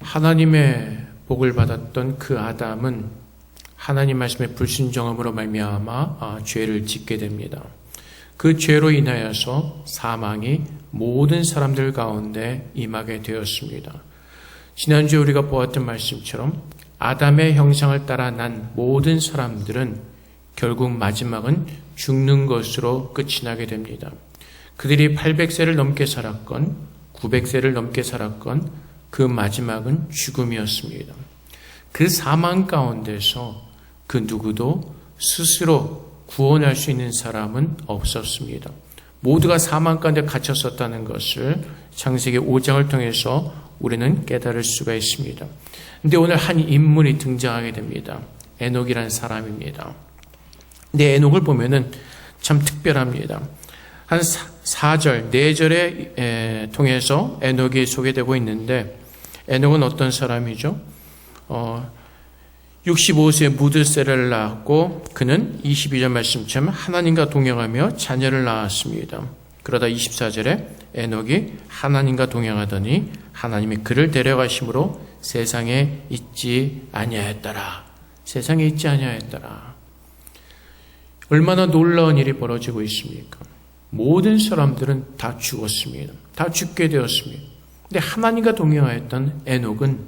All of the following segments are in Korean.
하나님의 복을 받았던 그 아담은 하나님 말씀의 불순종함으로 말미암아 죄를 짓게 됩니다. 그 죄로 인하여서 사망이 모든 사람들 가운데 임하게 되었습니다. 지난주에 우리가 보았던 말씀처럼 아담의 형상을 따라 난 모든 사람들은 결국 마지막은 죽는 것으로 끝이 나게 됩니다. 그들이 800세를 넘게 살았건 900세를 넘게 살았건 그 마지막은 죽음이었습니다. 그 사망 가운데서 그 누구도 스스로 구원할 수 있는 사람은 없었습니다. 모두가 사망 가운데 갇혔었다는 것을 창세기 5장을 통해서 우리는 깨달을 수가 있습니다. 그런데 오늘 한 인물이 등장하게 됩니다. 에녹이라는 사람입니다. 근데 에녹을 보면은 참 특별합니다. 한 4절, 4절에 통해서 에녹이 소개되고 있는데 에녹은 어떤 사람이죠? 65세에 무드세를 낳았고 그는 22절 말씀처럼 하나님과 동행하며 자녀를 낳았습니다. 그러다 24절에 에녹이 하나님과 동행하더니 하나님이 그를 데려가심으로 세상에 있지 아니하였더라. 세상에 있지 아니하였더라. 얼마나 놀라운 일이 벌어지고 있습니까? 모든 사람들은 다 죽었습니다. 다 죽게 되었습니다. 근데 하나님과 동행하였던 에녹은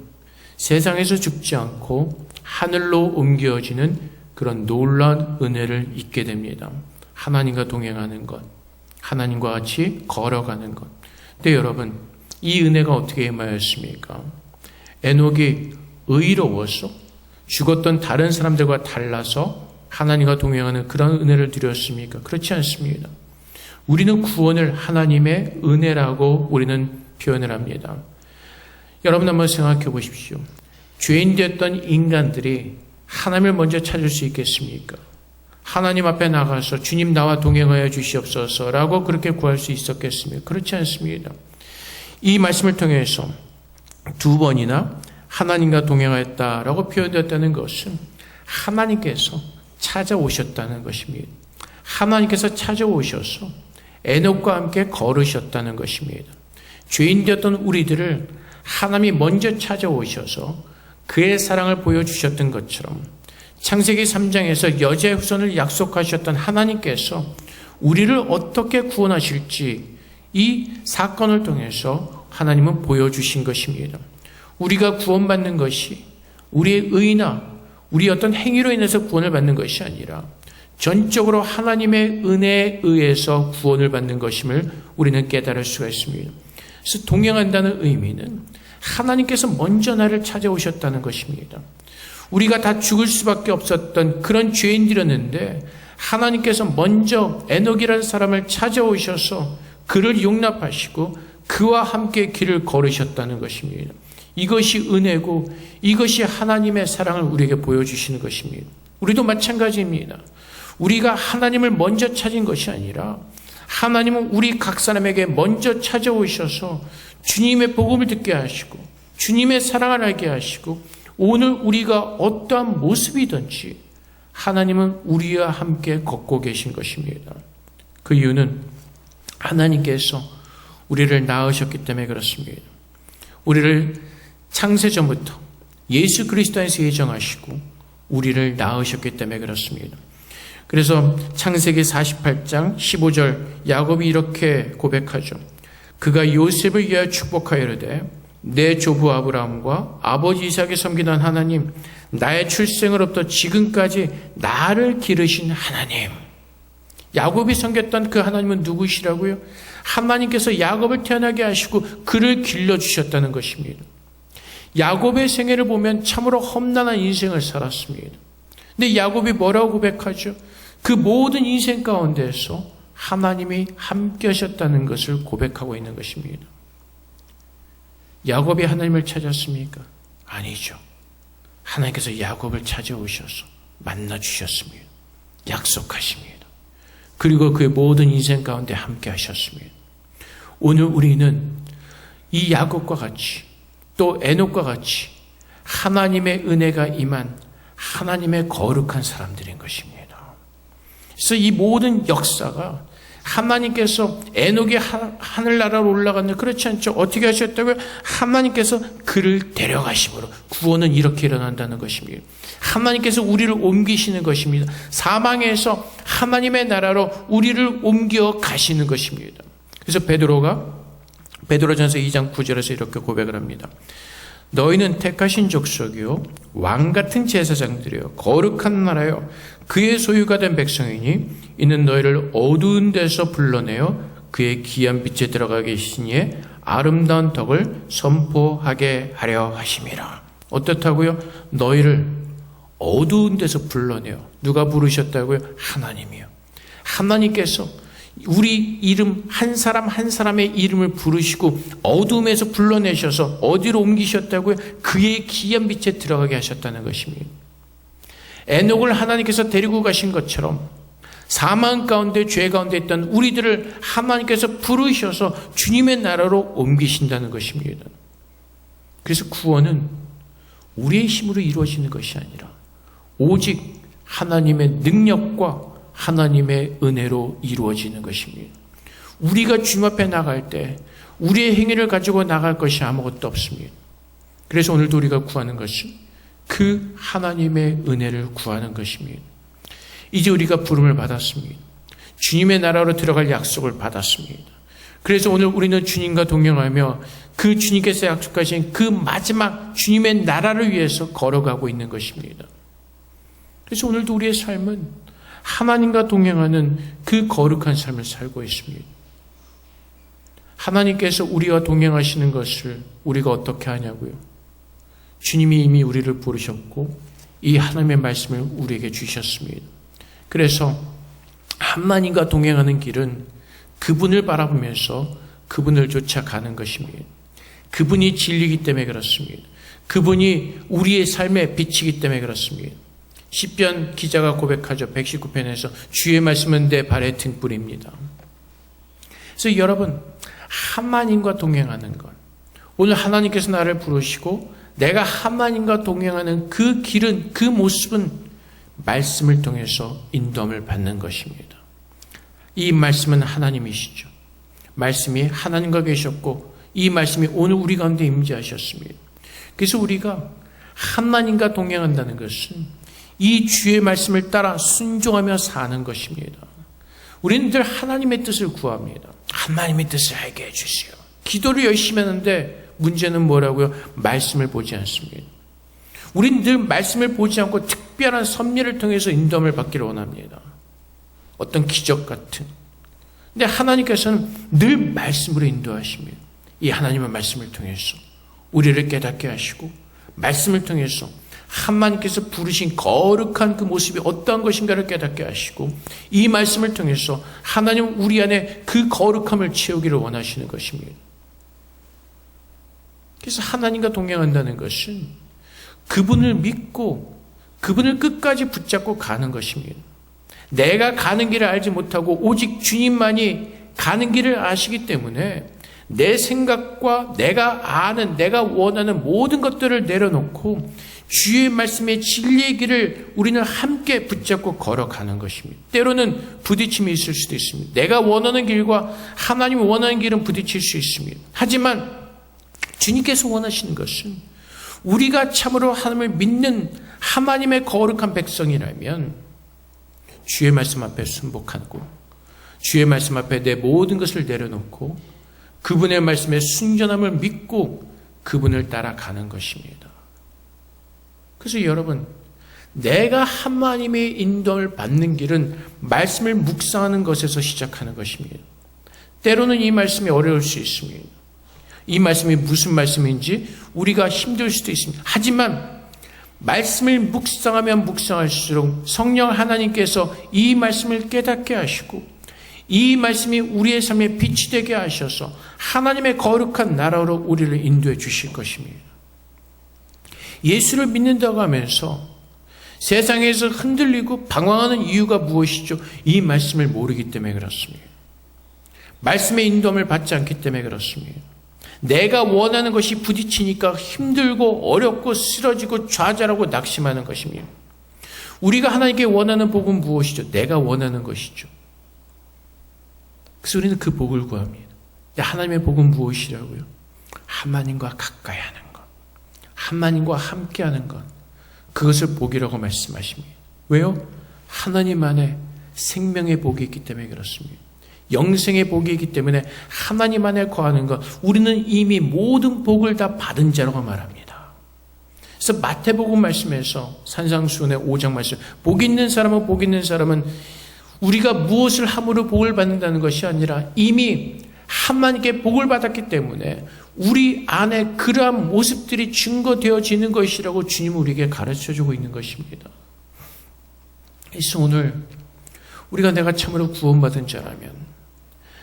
세상에서 죽지 않고 하늘로 옮겨지는 그런 놀라운 은혜를 잊게 됩니다. 하나님과 동행하는 것, 하나님과 같이 걸어가는 것. 근데 여러분, 이 은혜가 어떻게 임하였습니까? 에녹이 의로워서 죽었던 다른 사람들과 달라서 하나님과 동행하는 그런 은혜를 누렸습니까? 그렇지 않습니다. 우리는 구원을 하나님의 은혜라고 우리는 표현을 합니다. 여러분 한번 생각해 보십시오. 죄인 되었던 인간들이 하나님을 먼저 찾을 수 있겠습니까? 하나님 앞에 나가서 주님 나와 동행하여 주시옵소서라고 그렇게 구할 수 있었겠습니까? 그렇지 않습니다. 이 말씀을 통해서 2번이나 하나님과 동행하였다라고 표현되었다는 것은 하나님께서 찾아오셨다는 것입니다. 하나님께서 찾아오셔서 에녹과 함께 걸으셨다는 것입니다. 죄인 되었던 우리들을 하나님이 먼저 찾아오셔서 그의 사랑을 보여주셨던 것처럼 창세기 3장에서 여자의 후손을 약속하셨던 하나님께서 우리를 어떻게 구원하실지 이 사건을 통해서 하나님은 보여주신 것입니다. 우리가 구원받는 것이 우리의 의나 우리의 어떤 행위로 인해서 구원을 받는 것이 아니라 전적으로 하나님의 은혜에 의해서 구원을 받는 것임을 우리는 깨달을 수가 있습니다. 그래서 동행한다는 의미는 하나님께서 먼저 나를 찾아오셨다는 것입니다. 우리가 다 죽을 수밖에 없었던 그런 죄인들이었는데 하나님께서 먼저 에녹이라는 사람을 찾아오셔서 그를 용납하시고 그와 함께 길을 걸으셨다는 것입니다. 이것이 은혜고 이것이 하나님의 사랑을 우리에게 보여주시는 것입니다. 우리도 마찬가지입니다. 우리가 하나님을 먼저 찾은 것이 아니라 하나님은 우리 각 사람에게 먼저 찾아오셔서 주님의 복음을 듣게 하시고 주님의 사랑을 알게 하시고 오늘 우리가 어떠한 모습이든지 하나님은 우리와 함께 걷고 계신 것입니다. 그 이유는 하나님께서 우리를 낳으셨기 때문에 그렇습니다. 우리를 창세전부터 예수 그리스도 안에서 예정하시고 우리를 낳으셨기 때문에 그렇습니다. 그래서 창세기 48장 15절 야곱이 이렇게 고백하죠. 그가 요셉을 위하여 축복하여 이르되 내 조부 아브라함과 아버지 이삭이 섬기던 하나님, 나의 출생으로부터 지금까지 나를 기르신 하나님. 야곱이 섬겼던 그 하나님은 누구시라고요? 하나님께서 야곱을 태어나게 하시고 그를 길러주셨다는 것입니다. 야곱의 생애를 보면 참으로 험난한 인생을 살았습니다. 근데 야곱이 뭐라고 고백하죠? 그 모든 인생 가운데서 하나님이 함께 하셨다는 것을 고백하고 있는 것입니다. 야곱이 하나님을 찾았습니까? 아니죠. 하나님께서 야곱을 찾아오셔서 만나주셨습니다. 약속하십니다. 그리고 그의 모든 인생 가운데 함께 하셨습니다. 오늘 우리는 이 야곱과 같이 또 에녹과 같이 하나님의 은혜가 임한 하나님의 거룩한 사람들인 것입니다. 그래서 이 모든 역사가 하나님께서 에녹이 하늘나라로 올라갔는데 그렇지 않죠. 어떻게 하셨다고요? 하나님께서 그를 데려가심으로. 구원은 이렇게 일어난다는 것입니다. 하나님께서 우리를 옮기시는 것입니다. 사망에서 하나님의 나라로 우리를 옮겨 가시는 것입니다. 그래서 베드로전서 2장 9절에서 이렇게 고백을 합니다. 너희는 택하신 족속이요 왕같은 제사장들이요 거룩한 나라요 그의 소유가 된 백성이니 이는 너희를 어두운 데서 불러내어 그의 귀한 빛에 들어가게 하시니 아름다운 덕을 선포하게 하려 하심이라. 어떻다고요? 너희를 어두운 데서 불러내어. 누가 부르셨다고요? 하나님이요. 하나님께서 우리 이름 한 사람 한 사람의 이름을 부르시고 어둠에서 불러내셔서 어디로 옮기셨다고요? 그의 귀한 빛에 들어가게 하셨다는 것입니다. 에녹을 하나님께서 데리고 가신 것처럼 사망 가운데 죄 가운데 있던 우리들을 하나님께서 부르셔서 주님의 나라로 옮기신다는 것입니다. 그래서 구원은 우리의 힘으로 이루어지는 것이 아니라 오직 하나님의 능력과 하나님의 은혜로 이루어지는 것입니다. 우리가 주님 앞에 나갈 때 우리의 행위를 가지고 나갈 것이 아무것도 없습니다. 그래서 오늘도 우리가 구하는 것은 그 하나님의 은혜를 구하는 것입니다. 이제 우리가 부름을 받았습니다. 주님의 나라로 들어갈 약속을 받았습니다. 그래서 오늘 우리는 주님과 동행하며 그 주님께서 약속하신 그 마지막 주님의 나라를 위해서 걸어가고 있는 것입니다. 그래서 오늘도 우리의 삶은 하나님과 동행하는 그 거룩한 삶을 살고 있습니다. 하나님께서 우리와 동행하시는 것을 우리가 어떻게 하냐고요? 주님이 이미 우리를 부르셨고 이 하나님의 말씀을 우리에게 주셨습니다. 그래서 하나님과 동행하는 길은 그분을 바라보면서 그분을 쫓아가는 것입니다. 그분이 진리이기 때문에 그렇습니다. 그분이 우리의 삶의 빛이기 때문에 그렇습니다. 시편 기자가 고백하죠. 119편에서 주의 말씀은 내 발의 등불입니다. 그래서 여러분, 하나님과 동행하는 것, 오늘 하나님께서 나를 부르시고 내가 하나님과 동행하는 그 길은, 그 모습은 말씀을 통해서 인도함을 받는 것입니다. 이 말씀은 하나님이시죠. 말씀이 하나님과 계셨고 이 말씀이 오늘 우리 가운데 임재하셨습니다. 그래서 우리가 하나님과 동행한다는 것은 이 주의 말씀을 따라 순종하며 사는 것입니다. 우리는 늘 하나님의 뜻을 구합니다. 하나님의 뜻을 알게 해주세요. 기도를 열심히 하는데 문제는 뭐라고요? 말씀을 보지 않습니다. 우리는 늘 말씀을 보지 않고 특별한 섭리를 통해서 인도함을 받기를 원합니다. 어떤 기적 같은. 근데 하나님께서는 늘 말씀으로 인도하십니다. 이 하나님의 말씀을 통해서 우리를 깨닫게 하시고 말씀을 통해서 하나님께서 부르신 거룩한 그 모습이 어떠한 것인가를 깨닫게 하시고 이 말씀을 통해서 하나님은 우리 안에 그 거룩함을 채우기를 원하시는 것입니다. 그래서 하나님과 동행한다는 것은 그분을 믿고 그분을 끝까지 붙잡고 가는 것입니다. 내가 가는 길을 알지 못하고 오직 주님만이 가는 길을 아시기 때문에 내 생각과 내가 아는, 내가 원하는 모든 것들을 내려놓고 주의 말씀의 진리의 길을 우리는 함께 붙잡고 걸어가는 것입니다. 때로는 부딪힘이 있을 수도 있습니다. 내가 원하는 길과 하나님이 원하는 길은 부딪힐 수 있습니다. 하지만 주님께서 원하시는 것은 우리가 참으로 하나님을 믿는 하나님의 거룩한 백성이라면 주의 말씀 앞에 순복하고 주의 말씀 앞에 내 모든 것을 내려놓고 그분의 말씀에 순전함을 믿고 그분을 따라가는 것입니다. 그래서 여러분, 내가 하나님의 인도를 받는 길은 말씀을 묵상하는 것에서 시작하는 것입니다. 때로는 이 말씀이 어려울 수 있습니다. 이 말씀이 무슨 말씀인지 우리가 힘들 수도 있습니다. 하지만 말씀을 묵상하면 묵상할수록 성령 하나님께서 이 말씀을 깨닫게 하시고 이 말씀이 우리의 삶에 빛이 되게 하셔서 하나님의 거룩한 나라로 우리를 인도해 주실 것입니다. 예수를 믿는다고 하면서 세상에서 흔들리고 방황하는 이유가 무엇이죠? 이 말씀을 모르기 때문에 그렇습니다. 말씀의 인도함을 받지 않기 때문에 그렇습니다. 내가 원하는 것이 부딪히니까 힘들고 어렵고 쓰러지고 좌절하고 낙심하는 것입니다. 우리가 하나님께 원하는 복은 무엇이죠? 내가 원하는 것이죠. 그래서 우리는 그 복을 구합니다. 하나님의 복은 무엇이라고요? 하나님과 가까이 하는 것, 하나님과 함께 하는 것, 그것을 복이라고 말씀하십니다. 왜요? 하나님 안에 생명의 복이 있기 때문에 그렇습니다. 영생의 복이 있기 때문에 하나님 안에 거하는 것, 우리는 이미 모든 복을 다 받은 자라고 말합니다. 그래서 마태복음 말씀에서 산상수훈의 5장 말씀, 복 있는 사람은 우리가 무엇을 함으로 복을 받는다는 것이 아니라 이미 하나님께 복을 받았기 때문에 우리 안에 그러한 모습들이 증거되어지는 것이라고 주님은 우리에게 가르쳐주고 있는 것입니다. 그래서 오늘 우리가 내가 참으로 구원받은 자라면,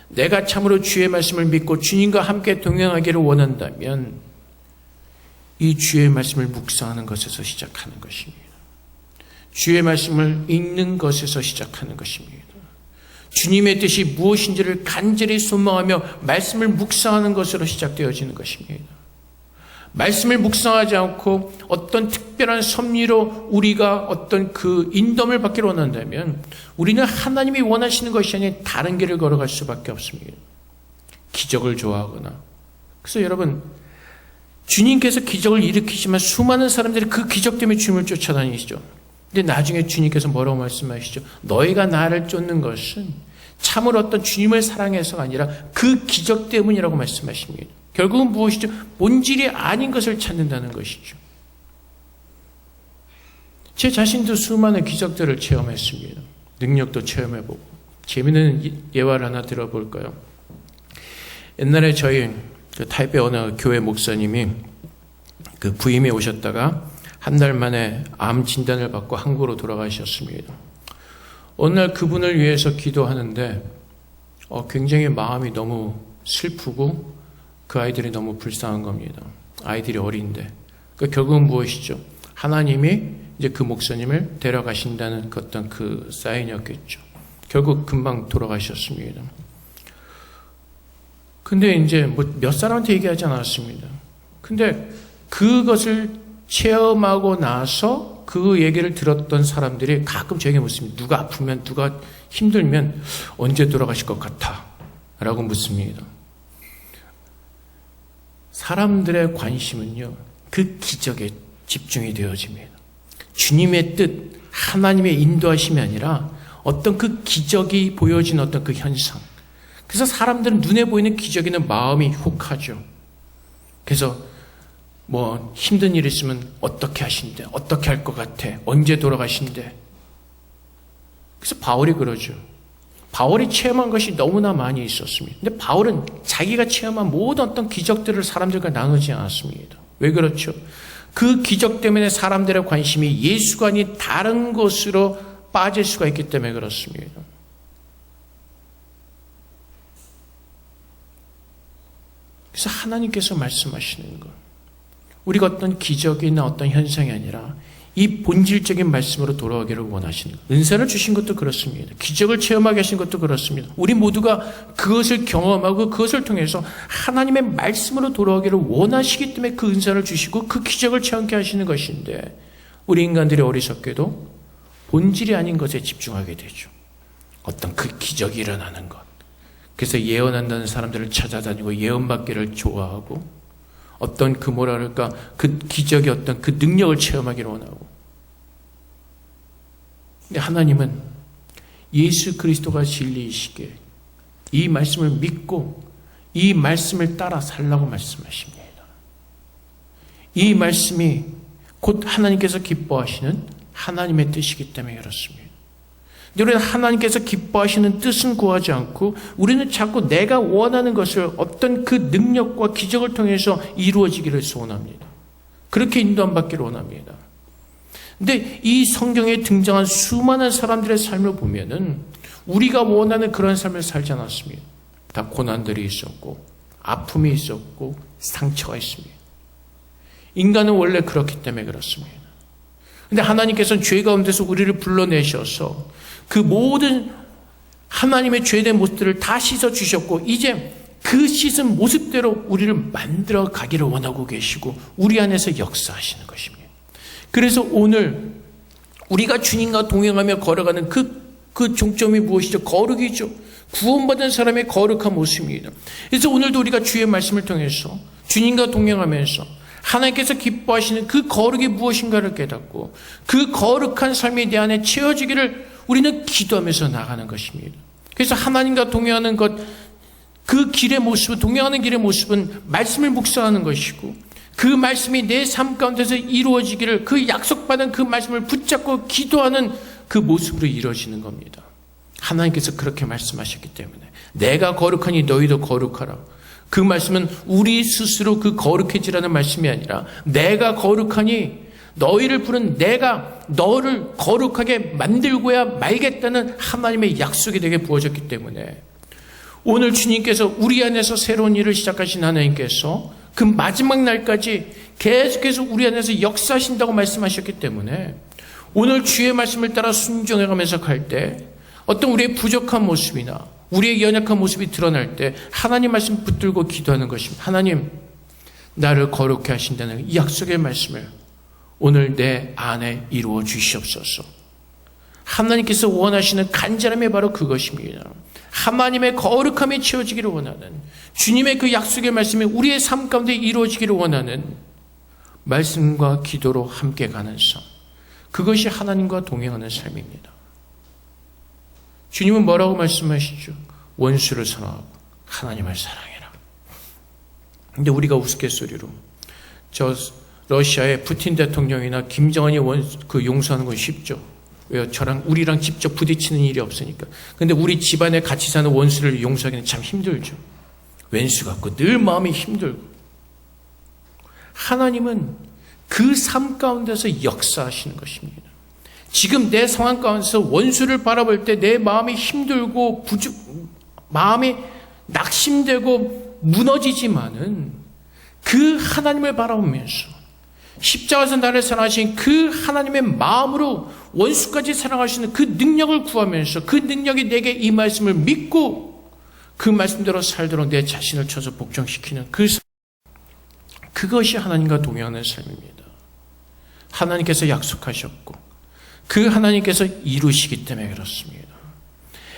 내가 참으로 주의 말씀을 믿고 주님과 함께 동행하기를 원한다면 이 주의 말씀을 묵상하는 것에서 시작하는 것입니다. 주의 말씀을 읽는 것에서 시작하는 것입니다. 주님의 뜻이 무엇인지를 간절히 소망하며 말씀을 묵상하는 것으로 시작되어지는 것입니다. 말씀을 묵상하지 않고 어떤 특별한 섭리로 우리가 어떤 그 인도를 받기를 원한다면 우리는 하나님이 원하시는 것이 아닌 다른 길을 걸어갈 수밖에 없습니다. 기적을 좋아하거나. 그래서 여러분, 주님께서 기적을 일으키시면 수많은 사람들이 그 기적 때문에 주님을 쫓아다니시죠. 근데 나중에 주님께서 뭐라고 말씀하시죠? 너희가 나를 쫓는 것은 참으로 어떤 주님을 사랑해서가 아니라 그 기적 때문이라고 말씀하십니다. 결국은 무엇이죠? 본질이 아닌 것을 찾는다는 것이죠. 제 자신도 수많은 기적들을 체험했습니다. 능력도 체험해보고. 재미있는 예화를 하나 들어볼까요? 옛날에 저희 타이베이 어느 교회 목사님이 그 부임에 오셨다가 한 달 만에 암 진단을 받고 한국으로 돌아가셨습니다. 어느 날 그분을 위해서 기도하는데 굉장히 마음이 너무 슬프고 그 아이들이 너무 불쌍한 겁니다. 아이들이 어린데. 그러니까 결국은 무엇이죠? 하나님이 이제 그 목사님을 데려가신다는 어떤 그 사인이었겠죠. 결국 금방 돌아가셨습니다. 근데 이제 뭐 몇 사람한테 얘기하지 않았습니다. 근데 그것을 체험하고 나서 그 얘기를 들었던 사람들이 가끔 저에게 묻습니다. 누가 아프면, 누가 힘들면 언제 돌아가실 것 같아? 라고 묻습니다. 사람들의 관심은요, 그 기적에 집중이 되어집니다. 주님의 뜻, 하나님의 인도하심이 아니라 어떤 그 기적이 보여진 어떤 그 현상. 그래서 사람들은 눈에 보이는 기적에는 마음이 혹하죠. 그래서 뭐 힘든 일 있으면 어떻게 하신대? 어떻게 할 것 같아? 언제 돌아가신대? 그래서 바울이 그러죠. 바울이 체험한 것이 너무나 많이 있었습니다. 근데 바울은 자기가 체험한 모든 어떤 기적들을 사람들과 나누지 않았습니다. 왜 그렇죠? 그 기적 때문에 사람들의 관심이 예수가 아닌 다른 것으로 빠질 수가 있기 때문에 그렇습니다. 그래서 하나님께서 말씀하시는 것, 우리가 어떤 기적이나 어떤 현상이 아니라 이 본질적인 말씀으로 돌아가기를 원하시는 것. 은사를 주신 것도 그렇습니다. 기적을 체험하게 하신 것도 그렇습니다. 우리 모두가 그것을 경험하고 그것을 통해서 하나님의 말씀으로 돌아가기를 원하시기 때문에 그 은사를 주시고 그 기적을 체험케 하시는 것인데 우리 인간들이 어리석게도 본질이 아닌 것에 집중하게 되죠. 어떤 그 기적이 일어나는 것. 그래서 예언한다는 사람들을 찾아다니고 예언받기를 좋아하고 어떤 그 뭐랄까 그 기적의 어떤 그 능력을 체험하기를 원하고. 근데 하나님은 예수 그리스도가 진리이시기에 이 말씀을 믿고 이 말씀을 따라 살라고 말씀하십니다. 이 말씀이 곧 하나님께서 기뻐하시는 하나님의 뜻이기 때문에 그렇습니다. 근데 우리는 하나님께서 기뻐하시는 뜻은 구하지 않고 우리는 자꾸 내가 원하는 것을 어떤 그 능력과 기적을 통해서 이루어지기를 소원합니다. 그렇게 인도함 받기를 원합니다. 근데 이 성경에 등장한 수많은 사람들의 삶을 보면은 우리가 원하는 그런 삶을 살지 않았습니다. 다 고난들이 있었고 아픔이 있었고 상처가 있습니다. 인간은 원래 그렇기 때문에 그렇습니다. 근데 하나님께서는 죄 가운데서 우리를 불러내셔서 그 모든 하나님의 죄된 모습들을 다 씻어주셨고 이제 그 씻은 모습대로 우리를 만들어 가기를 원하고 계시고 우리 안에서 역사하시는 것입니다. 그래서 오늘 우리가 주님과 동행하며 걸어가는 그 종점이 무엇이죠? 거룩이죠. 구원받은 사람의 거룩한 모습입니다. 그래서 오늘도 우리가 주의 말씀을 통해서 주님과 동행하면서 하나님께서 기뻐하시는 그 거룩이 무엇인가를 깨닫고 그 거룩한 삶이 내 안에 채워지기를 우리는 기도하면서 나가는 것입니다. 그래서 하나님과 동행하는 것, 그 길의 모습은, 동행하는 길의 모습은 말씀을 묵상하는 것이고 그 말씀이 내 삶 가운데서 이루어지기를 그 약속받은 그 말씀을 붙잡고 기도하는 그 모습으로 이루어지는 겁니다. 하나님께서 그렇게 말씀하셨기 때문에 내가 거룩하니 너희도 거룩하라. 그 말씀은 우리 스스로 그 거룩해지라는 말씀이 아니라 내가 거룩하니 너희를 부른 내가 너를 거룩하게 만들고야 말겠다는 하나님의 약속이 되게 부어졌기 때문에 오늘 주님께서 우리 안에서 새로운 일을 시작하신 하나님께서 그 마지막 날까지 계속해서 우리 안에서 역사하신다고 말씀하셨기 때문에 오늘 주의 말씀을 따라 순종해가면서 갈 때 어떤 우리의 부족한 모습이나 우리의 연약한 모습이 드러날 때 하나님 말씀 붙들고 기도하는 것입니다. 하나님, 나를 거룩해 하신다는 이 약속의 말씀을 오늘 내 안에 이루어 주시옵소서. 하나님께서 원하시는 간절함이 바로 그것입니다. 하나님의 거룩함이 채워지기를 원하는, 주님의 그 약속의 말씀이 우리의 삶 가운데 이루어지기를 원하는 말씀과 기도로 함께 가는 삶, 그것이 하나님과 동행하는 삶입니다. 주님은 뭐라고 말씀하시죠? 원수를 사랑하고 하나님을 사랑해라. 근데 우리가 우스갯소리로 저 러시아의 푸틴 대통령이나 김정은이 용서하는 건 쉽죠. 왜요? 우리랑 직접 부딪히는 일이 없으니까. 근데 우리 집안에 같이 사는 원수를 용서하기는 참 힘들죠. 왼수 같고 늘 마음이 힘들고. 하나님은 그 삶 가운데서 역사하시는 것입니다. 지금 내 상황 가운데서 원수를 바라볼 때 내 마음이 힘들고 마음이 낙심되고 무너지지만은 그 하나님을 바라보면서 십자가에서 나를 사랑하신 그 하나님의 마음으로 원수까지 사랑하시는 그 능력을 구하면서 그 능력이 내게 이 말씀을 믿고 그 말씀대로 살도록 내 자신을 쳐서 복종시키는 그것이 하나님과 동행하는 삶입니다. 하나님께서 약속하셨고 그 하나님께서 이루시기 때문에 그렇습니다.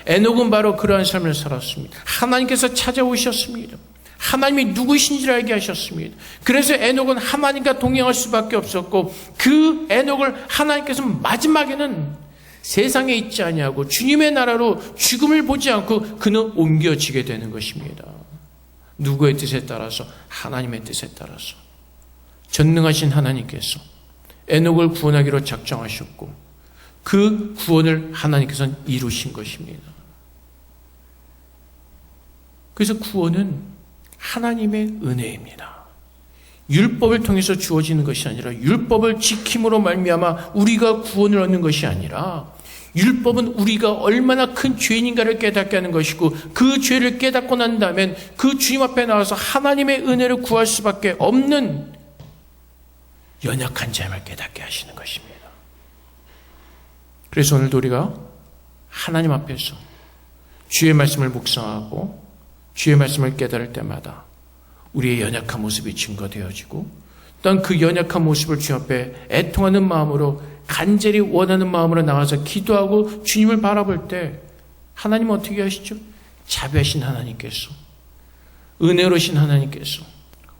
에녹은 바로 그러한 삶을 살았습니다. 하나님께서 찾아오셨습니다. 하나님이 누구신지를 알게 하셨습니다. 그래서 에녹은 하나님과 동행할 수밖에 없었고 그 에녹을 하나님께서 마지막에는 세상에 있지 아니하고 주님의 나라로 죽음을 보지 않고 그는 옮겨지게 되는 것입니다. 누구의 뜻에 따라서? 하나님의 뜻에 따라서. 전능하신 하나님께서 에녹을 구원하기로 작정하셨고 그 구원을 하나님께서는 이루신 것입니다. 그래서 구원은 하나님의 은혜입니다. 율법을 통해서 주어지는 것이 아니라 율법을 지킴으로 말미암아 우리가 구원을 얻는 것이 아니라 율법은 우리가 얼마나 큰 죄인인가를 깨닫게 하는 것이고 그 죄를 깨닫고 난 다음엔 그 주님 앞에 나와서 하나님의 은혜를 구할 수밖에 없는 연약한 자임을 깨닫게 하시는 것입니다. 그래서 오늘도 우리가 하나님 앞에서 주의 말씀을 묵상하고 주의 말씀을 깨달을 때마다 우리의 연약한 모습이 증거되어지고 또한 그 연약한 모습을 주님 앞에 애통하는 마음으로 간절히 원하는 마음으로 나와서 기도하고 주님을 바라볼 때 하나님은 어떻게 하시죠? 자비하신 하나님께서 은혜로우신 하나님께서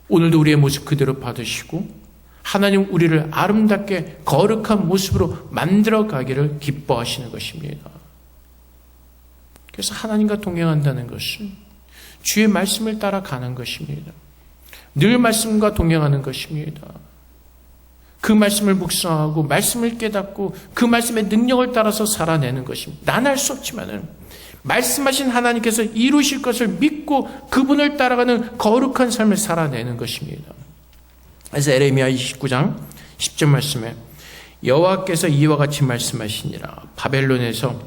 오늘도 우리의 모습 그대로 받으시고 하나님 우리를 아름답게 거룩한 모습으로 만들어 가기를 기뻐하시는 것입니다. 그래서 하나님과 동행한다는 것은 주의 말씀을 따라가는 것입니다. 늘 말씀과 동행하는 것입니다. 그 말씀을 묵상하고 말씀을 깨닫고 그 말씀의 능력을 따라서 살아내는 것입니다. 난 할 수 없지만은 말씀하신 하나님께서 이루실 것을 믿고 그분을 따라가는 거룩한 삶을 살아내는 것입니다. 그래서 에레미야 29장 10절 말씀에 여호와께서 이와 같이 말씀하시니라. 바벨론에서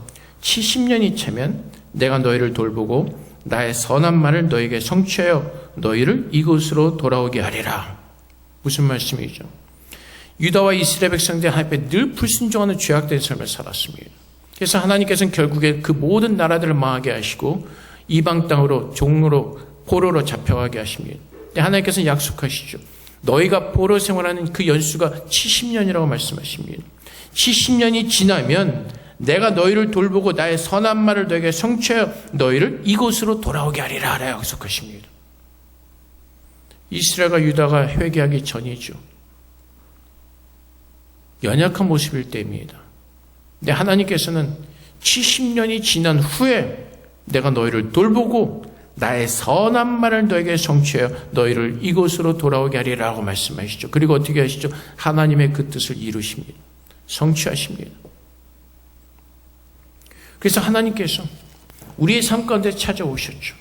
70년이 차면 내가 너희를 돌보고 나의 선한 말을 너에게 성취하여 너희를 이곳으로 돌아오게 하리라. 무슨 말씀이죠? 유다와 이스라엘 백성들이 하나님 앞에 늘 불순종하는 죄악된 삶을 살았습니다. 그래서 하나님께서는 결국에 그 모든 나라들을 망하게 하시고 이방 땅으로 종로로 포로로 잡혀가게 하십니다. 하나님께서는 약속하시죠. 너희가 포로 생활하는 그 연수가 70년이라고 말씀하십니다. 70년이 지나면 내가 너희를 돌보고 나의 선한 말을 너에게 성취하여 너희를 이곳으로 돌아오게 하리라 하라 약속하십니다. 이스라엘과 유다가 회개하기 전이죠. 연약한 모습일 때입니다. 근데 하나님께서는 70년이 지난 후에 내가 너희를 돌보고 나의 선한 말을 너에게 성취하여 너희를 이곳으로 돌아오게 하리라고 말씀하시죠. 그리고 어떻게 하시죠? 하나님의 그 뜻을 이루십니다. 성취하십니다. 그래서 하나님께서 우리의 삶 가운데 찾아오셨죠.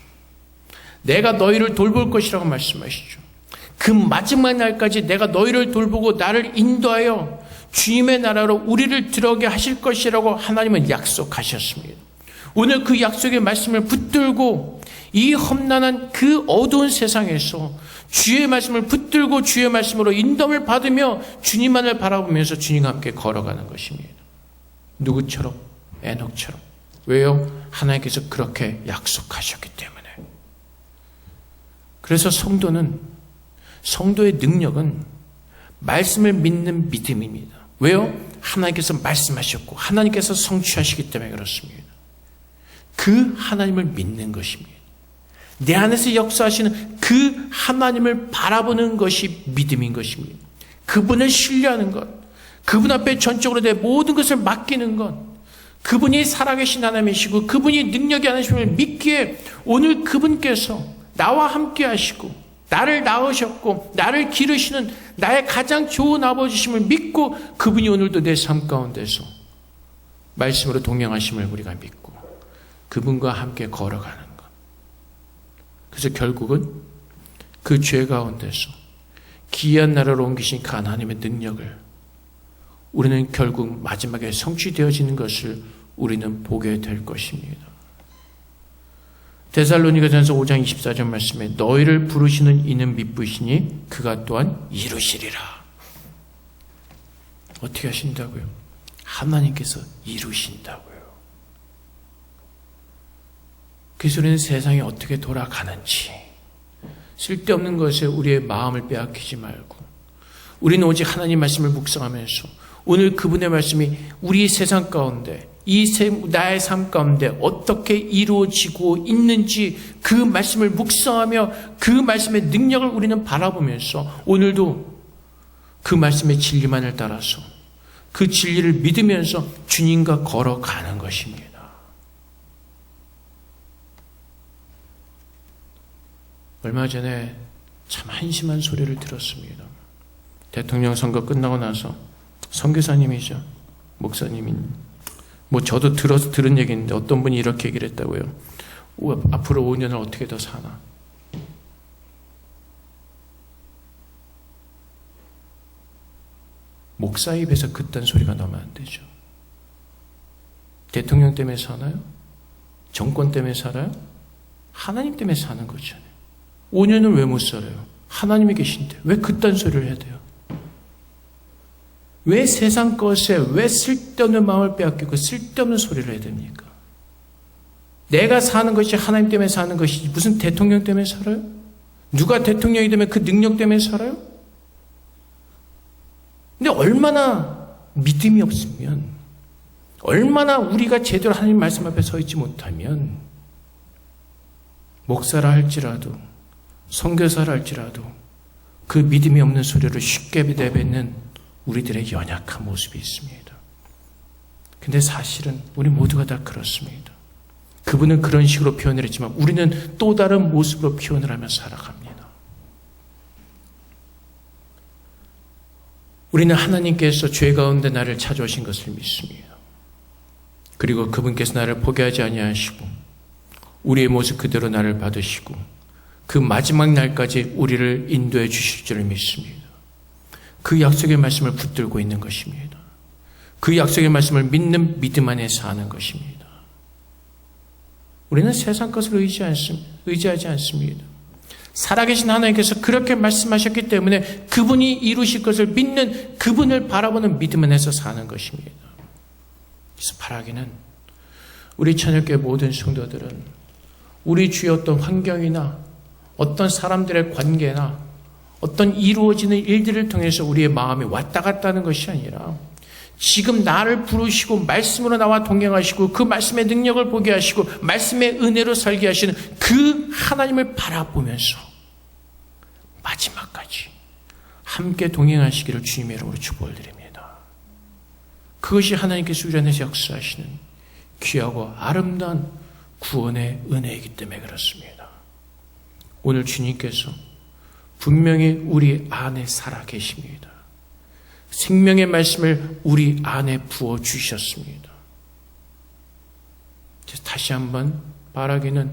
내가 너희를 돌볼 것이라고 말씀하시죠. 그 마지막 날까지 내가 너희를 돌보고 나를 인도하여 주님의 나라로 우리를 들어오게 하실 것이라고 하나님은 약속하셨습니다. 오늘 그 약속의 말씀을 붙들고 이 험난한 그 어두운 세상에서 주의 말씀을 붙들고 주의 말씀으로 인도를 받으며 주님만을 바라보면서 주님과 함께 걸어가는 것입니다. 누구처럼? 에녹처럼. 왜요? 하나님께서 그렇게 약속하셨기 때문에. 그래서 성도의 능력은 말씀을 믿는 믿음입니다. 왜요? 하나님께서 말씀하셨고 하나님께서 성취하시기 때문에 그렇습니다. 그 하나님을 믿는 것입니다. 내 안에서 역사하시는 그 하나님을 바라보는 것이 믿음인 것입니다. 그분을 신뢰하는 것, 그분 앞에 전적으로 내 모든 것을 맡기는 것, 그분이 살아계신 하나님이시고 그분이 능력이 하나님을 믿기에 오늘 그분께서 나와 함께 하시고 나를 낳으셨고 나를 기르시는 나의 가장 좋은 아버지심을 믿고 그분이 오늘도 내 삶 가운데서 말씀으로 동행하심을 우리가 믿고 그분과 함께 걸어가는 것. 그래서 결국은 그 죄 가운데서 기이한 나라로 옮기신 그 하나님의 능력을 우리는 결국 마지막에 성취되어지는 것을 우리는 보게 될 것입니다. 데살로니가전서 5장 24절 말씀에 너희를 부르시는 이는 미쁘시니 그가 또한 이루시리라. 어떻게 하신다고요? 하나님께서 이루신다고요. 그래서 우리는 세상이 어떻게 돌아가는지 쓸데없는 것에 우리의 마음을 빼앗기지 말고 우리는 오직 하나님 말씀을 묵상하면서 오늘 그분의 말씀이 우리 세상 가운데 나의 삶 가운데 어떻게 이루어지고 있는지 그 말씀을 묵상하며 그 말씀의 능력을 우리는 바라보면서 오늘도 그 말씀의 진리만을 따라서 그 진리를 믿으면서 주님과 걸어가는 것입니다. 얼마 전에 참 한심한 소리를 들었습니다. 대통령 선거 끝나고 나서 선교사님이죠. 목사님인 저도 들은 얘기인데 어떤 분이 이렇게 얘기를 했다고요. 앞으로 5년을 어떻게 더 사나. 목사 입에서 그딴 소리가 나오면 안 되죠. 대통령 때문에 사나요? 정권 때문에 살아요? 하나님 때문에 사는 거잖아요. 5년을 왜 못 살아요? 하나님이 계신데 왜 그딴 소리를 해야 돼요? 왜 세상 것에 왜 쓸데없는 마음을 빼앗기고 쓸데없는 소리를 해야 됩니까? 내가 사는 것이 하나님 때문에 사는 것이지 무슨 대통령 때문에 살아요? 누가 대통령이 되면 그 능력 때문에 살아요? 근데 얼마나 믿음이 없으면 얼마나 우리가 제대로 하나님 말씀 앞에 서 있지 못하면 목사라 할지라도 선교사라 할지라도 그 믿음이 없는 소리를 쉽게 내뱉는 우리들의 연약한 모습이 있습니다. 근데 사실은 우리 모두가 다 그렇습니다. 그분은 그런 식으로 표현을 했지만 우리는 또 다른 모습으로 표현을 하며 살아갑니다. 우리는 하나님께서 죄 가운데 나를 찾아오신 것을 믿습니다. 그리고 그분께서 나를 포기하지 아니하시고 우리의 모습 그대로 나를 받으시고 그 마지막 날까지 우리를 인도해 주실 줄을 믿습니다. 그 약속의 말씀을 붙들고 있는 것입니다. 그 약속의 말씀을 믿는 믿음 안에 사는 것입니다. 우리는 세상 것을 의지하지 않습니다. 살아계신 하나님께서 그렇게 말씀하셨기 때문에 그분이 이루실 것을 믿는 그분을 바라보는 믿음 안에서 사는 것입니다. 그래서 바라기는 우리 천일교회 모든 성도들은 우리 주의 어떤 환경이나 어떤 사람들의 관계나 어떤 이루어지는 일들을 통해서 우리의 마음이 왔다 갔다 하는 것이 아니라 지금 나를 부르시고 말씀으로 나와 동행하시고 그 말씀의 능력을 보게 하시고 말씀의 은혜로 살게 하시는 그 하나님을 바라보면서 마지막까지 함께 동행하시기를 주님의 이름으로 축복을 드립니다. 그것이 하나님께서 우리 안에서 역사하시는 귀하고 아름다운 구원의 은혜이기 때문에 그렇습니다. 오늘 주님께서 분명히 우리 안에 살아 계십니다. 생명의 말씀을 우리 안에 부어주셨습니다. 다시 한번 바라기는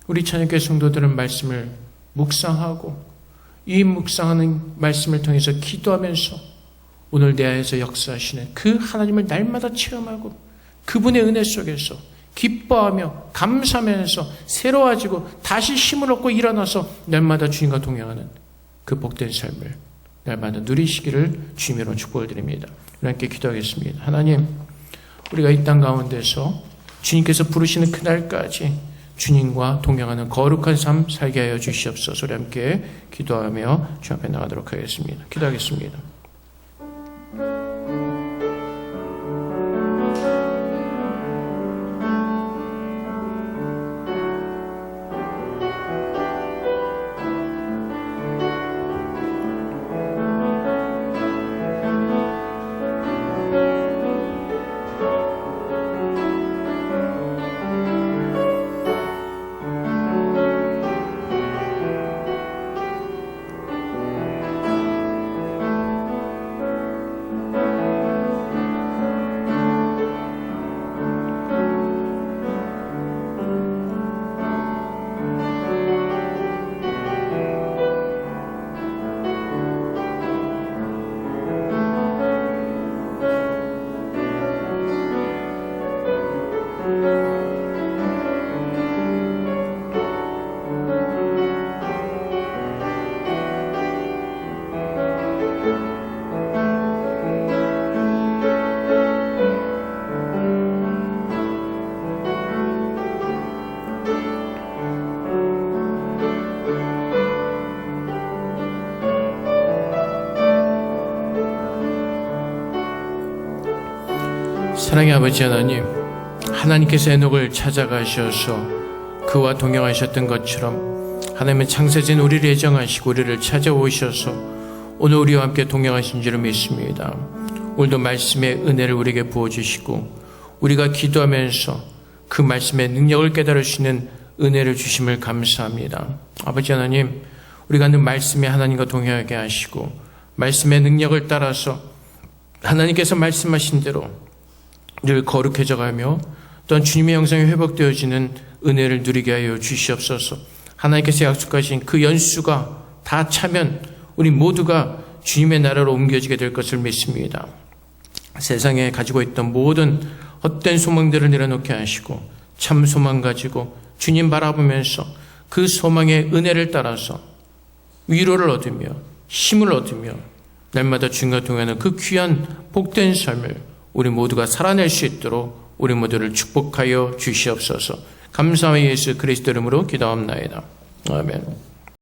우리 찬양교회 성도들은 말씀을 묵상하고 이 묵상하는 말씀을 통해서 기도하면서 오늘 내 안에서 역사하시는 그 하나님을 날마다 체험하고 그분의 은혜 속에서 기뻐하며 감사하면서 새로워지고 다시 힘을 얻고 일어나서 날마다 주님과 동행하는 그 복된 삶을 날마다 누리시기를 주님으로 축복을 드립니다. 함께 기도하겠습니다. 하나님, 우리가 이 땅 가운데서 주님께서 부르시는 그날까지 주님과 동행하는 거룩한 삶 살게 하여 주시옵소서. 우리 함께 기도하며 주 앞에 나가도록 하겠습니다. 기도하겠습니다. 사랑의 아버지 하나님, 하나님께서 에녹을 찾아가셔서 그와 동행하셨던 것처럼 하나님은 창세전 우리를 예정하시고 우리를 찾아오셔서 오늘 우리와 함께 동행하신 줄을 믿습니다. 오늘도 말씀의 은혜를 우리에게 부어주시고 우리가 기도하면서 그 말씀의 능력을 깨달을 수 있는 은혜를 주심을 감사합니다. 아버지 하나님, 우리가 늘 말씀의 하나님과 동행하게 하시고 말씀의 능력을 따라서 하나님께서 말씀하신 대로 늘 거룩해져 가며 또한 주님의 형상이 회복되어지는 은혜를 누리게 하여 주시옵소서. 하나님께서 약속하신 그 연수가 다 차면 우리 모두가 주님의 나라로 옮겨지게 될 것을 믿습니다. 세상에 가지고 있던 모든 헛된 소망들을 내려놓게 하시고 참 소망 가지고 주님 바라보면서 그 소망의 은혜를 따라서 위로를 얻으며 힘을 얻으며 날마다 주님과 동행하는 그 귀한 복된 삶을 우리 모두가 살아낼 수 있도록 우리 모두를 축복하여 주시옵소서. 감사와 예수 그리스도 이름으로 기도합나이다. 아멘.